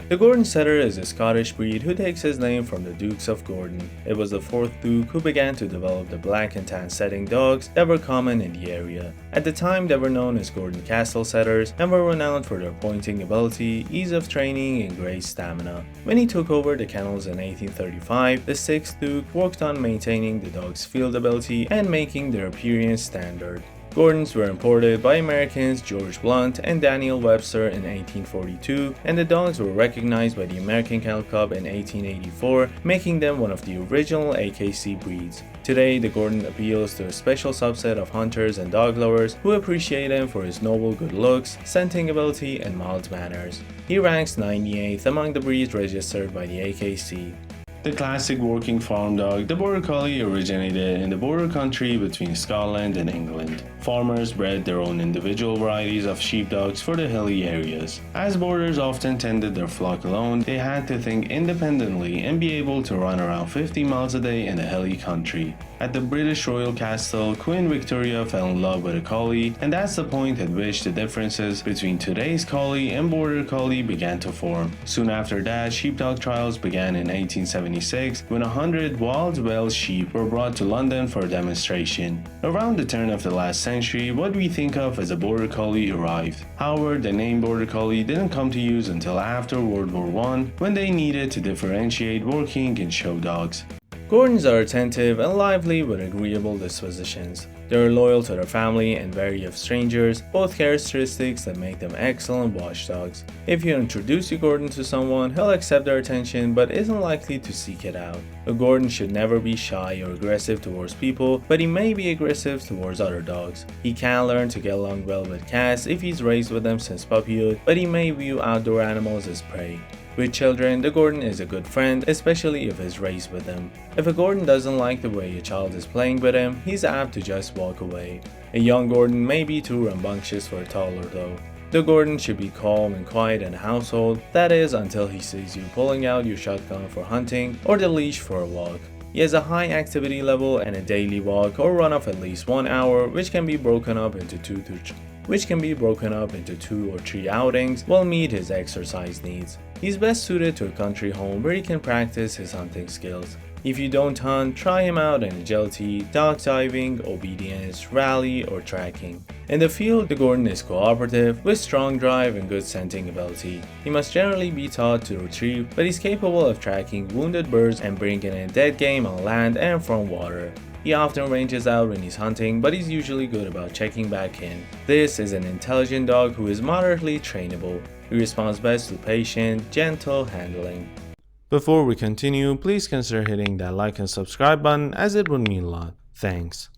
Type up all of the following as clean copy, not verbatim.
The Gordon Setter is a Scottish breed who takes his name from the Dukes of Gordon. It was the 4th Duke who began to develop the black and tan setting dogs that were common in the area. At the time, they were known as Gordon Castle Setters and were renowned for their pointing ability, ease of training, and great stamina. When he took over the kennels in 1835, the 6th Duke worked on maintaining the dog's field ability and making their appearance standard. Gordons were imported by Americans George Blunt and Daniel Webster in 1842, and the dogs were recognized by the American Kennel Club in 1884, making them one of the original AKC breeds. Today, the Gordon appeals to a special subset of hunters and dog lovers who appreciate him for his noble good looks, scenting ability, and mild manners. He ranks 98th among the breeds registered by the AKC. The classic working farm dog, the Border Collie originated in the border country between Scotland and England. Farmers bred their own individual varieties of sheepdogs for the hilly areas. As borders often tended their flock alone, they had to think independently and be able to run around 50 miles a day in the hilly country. At the British Royal Castle, Queen Victoria fell in love with a collie, and that's the point at which the differences between today's collie and Border Collie began to form. Soon after that, sheepdog trials began in 1876 when 100 wild Welsh sheep were brought to London for a demonstration. Around the turn of the last century, what we think of as a Border Collie arrived. However, the name Border Collie didn't come to use until after World War I, when they needed to differentiate working and show dogs. Gordons are attentive and lively with agreeable dispositions. They are loyal to their family and wary of strangers, both characteristics that make them excellent watchdogs. If you introduce your Gordon to someone, he'll accept their attention but isn't likely to seek it out. A Gordon should never be shy or aggressive towards people, but he may be aggressive towards other dogs. He can learn to get along well with cats if he's raised with them since puppyhood, but he may view outdoor animals as prey. With children, the Gordon is a good friend, especially if he's raised with them. If a Gordon doesn't like the way a child is playing with him, he's apt to just walk away. A young Gordon may be too rambunctious for a toddler though. The Gordon should be calm and quiet in the household, that is until he sees you pulling out your shotgun for hunting or the leash for a walk. He has a high activity level, and a daily walk or run of at least 1 hour, which can be broken up into two or three outings, will meet his exercise needs. He's best suited to a country home where he can practice his hunting skills. If you don't hunt, try him out in agility, dog diving, obedience, rally, or tracking. In the field, the Gordon is cooperative, with strong drive and good scenting ability. He must generally be taught to retrieve, but he's capable of tracking wounded birds and bringing in dead game on land and from water. He often ranges out when he's hunting, but he's usually good about checking back in. This is an intelligent dog who is moderately trainable. He responds best to patient, gentle handling. Before we continue, please consider hitting that like and subscribe button, as it would mean a lot. Thanks.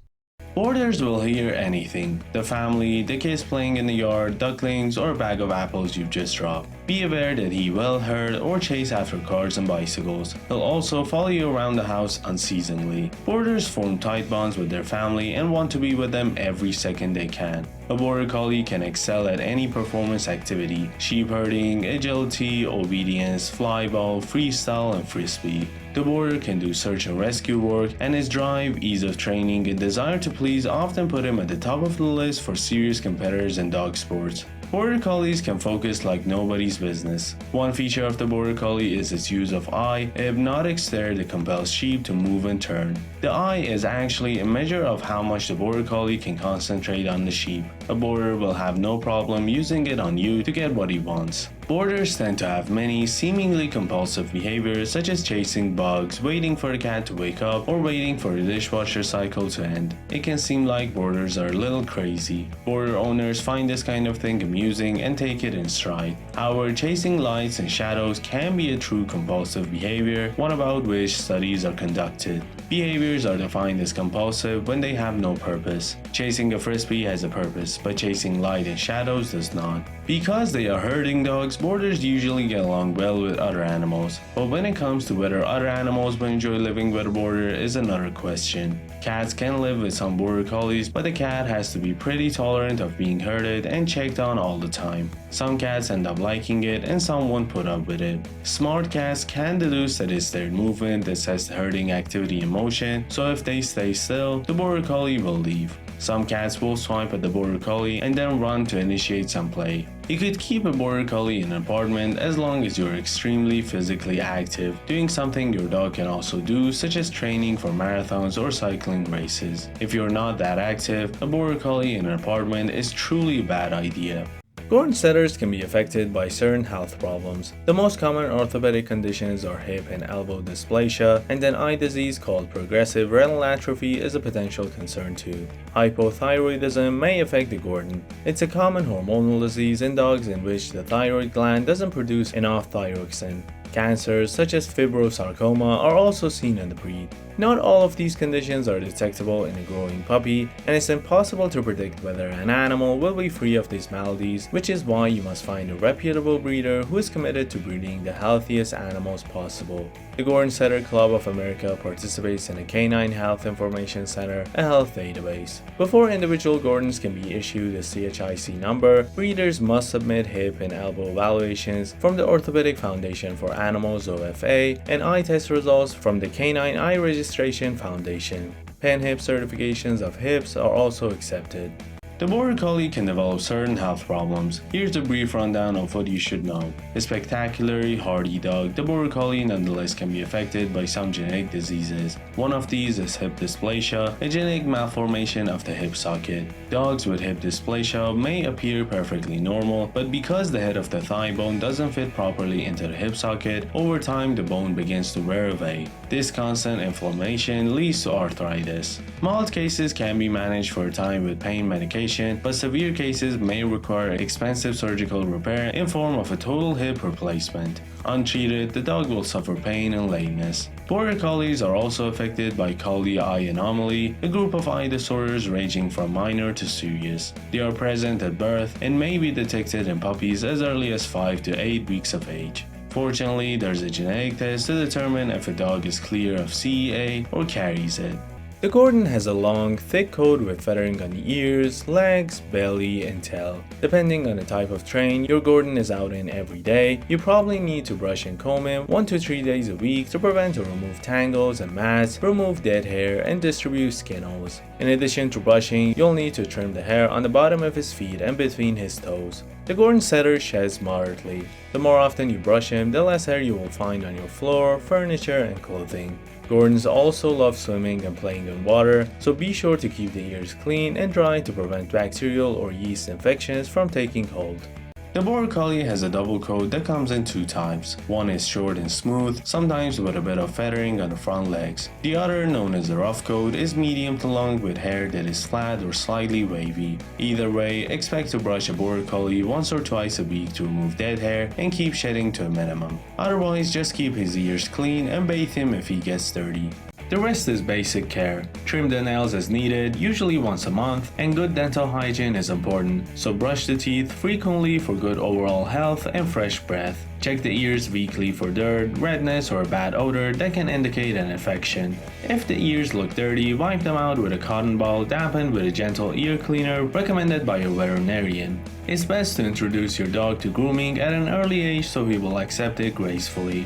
Borders will hear anything. The family, the kids playing in the yard, ducklings, or a bag of apples you've just dropped. Be aware that he will herd or chase after cars and bicycles. He'll also follow you around the house unceasingly. Borders form tight bonds with their family and want to be with them every second they can. A Border Collie can excel at any performance activity: sheep herding, agility, obedience, flyball, freestyle, and frisbee. The Border can do search and rescue work, and his drive, ease of training, and desire to please often put him at the top of the list for serious competitors in dog sports. Border Collies can focus like nobody's business. One feature of the Border Collie is its use of eye, a hypnotic stare that compels sheep to move and turn. The eye is actually a measure of how much the Border Collie can concentrate on the sheep. A Border will have no problem using it on you to get what he wants. Borders tend to have many seemingly compulsive behaviors, such as chasing bugs, waiting for a cat to wake up, or waiting for the dishwasher cycle to end. It can seem like Borders are a little crazy. Border owners find this kind of thing amusing and take it in stride. However, chasing lights and shadows can be a true compulsive behavior, one about which studies are conducted. Behaviors are defined as compulsive when they have no purpose. Chasing a frisbee has a purpose, but chasing light and shadows does not. Because they are herding dogs, Borders usually get along well with other animals, but when it comes to whether other animals will enjoy living with a Border is another question. Cats can live with some Border Collies, but the cat has to be pretty tolerant of being herded and checked on all the time. Some cats end up liking it and some won't put up with it. Smart cats can deduce that it's their movement that sets the herding activity in motion, so if they stay still, the Border Collie will leave. Some cats will swipe at the Border Collie and then run to initiate some play. You could keep a Border Collie in an apartment as long as you're extremely physically active, doing something your dog can also do, such as training for marathons or cycling races. If you're not that active, a Border Collie in an apartment is truly a bad idea. Gordon setters can be affected by certain health problems. The most common orthopedic conditions are hip and elbow dysplasia, and an eye disease called progressive retinal atrophy is a potential concern too. Hypothyroidism may affect the Gordon. It's a common hormonal disease in dogs in which the thyroid gland doesn't produce enough thyroxine. Cancers such as fibrosarcoma are also seen in the breed. Not all of these conditions are detectable in a growing puppy, and it's impossible to predict whether an animal will be free of these maladies, which is why you must find a reputable breeder who is committed to breeding the healthiest animals possible. The Gordon Setter Club of America participates in a Canine Health Information Center, a health database. Before individual Gordons can be issued a CHIC number, breeders must submit hip and elbow evaluations from the Orthopedic Foundation for Animals OFA and eye test results from the Canine Eye Registration Foundation. Pen hip certifications of hips are also accepted. The Border Collie can develop certain health problems. Here's a brief rundown of what you should know. A spectacularly hardy dog, the Border Collie nonetheless can be affected by some genetic diseases. One of these is hip dysplasia, a genetic malformation of the hip socket. Dogs with hip dysplasia may appear perfectly normal, but because the head of the thigh bone doesn't fit properly into the hip socket, over time the bone begins to wear away. This constant inflammation leads to arthritis. Mild cases can be managed for a time with pain medication, but severe cases may require expensive surgical repair in form of a total hip replacement. Untreated, the dog will suffer pain and lameness. Border Collies are also affected by Collie eye anomaly, a group of eye disorders ranging from minor to serious. They are present at birth and may be detected in puppies as early as 5 to 8 weeks of age. Fortunately, there's a genetic test to determine if a dog is clear of CEA or carries it. The Gordon has a long, thick coat with feathering on the ears, legs, belly, and tail. Depending on the type of train your Gordon is out in every day, you probably need to brush and comb him 1 to 3 days a week to prevent or remove tangles and mats, remove dead hair, and distribute skin holes. In addition to brushing, you'll need to trim the hair on the bottom of his feet and between his toes. The Gordon Setter sheds moderately. The more often you brush him, the less hair you will find on your floor, furniture, and clothing. Gordons also love swimming and playing in water, so be sure to keep the ears clean and dry to prevent bacterial or yeast infections from taking hold. The Border Collie has a double coat that comes in 2 types. One is short and smooth, sometimes with a bit of feathering on the front legs. The other, known as the rough coat, is medium to long with hair that is flat or slightly wavy. Either way, expect to brush a Border Collie once or twice a week to remove dead hair and keep shedding to a minimum. Otherwise, just keep his ears clean and bathe him if he gets dirty. The rest is basic care. Trim the nails as needed, usually once a month, and good dental hygiene is important, so brush the teeth frequently for good overall health and fresh breath. Check the ears weekly for dirt, redness, or a bad odor that can indicate an infection. If the ears look dirty, wipe them out with a cotton ball dampened with a gentle ear cleaner recommended by a veterinarian. It's best to introduce your dog to grooming at an early age so he will accept it gracefully.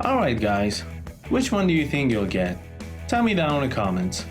Alright guys, which one do you think you'll get? Tell me down in the comments.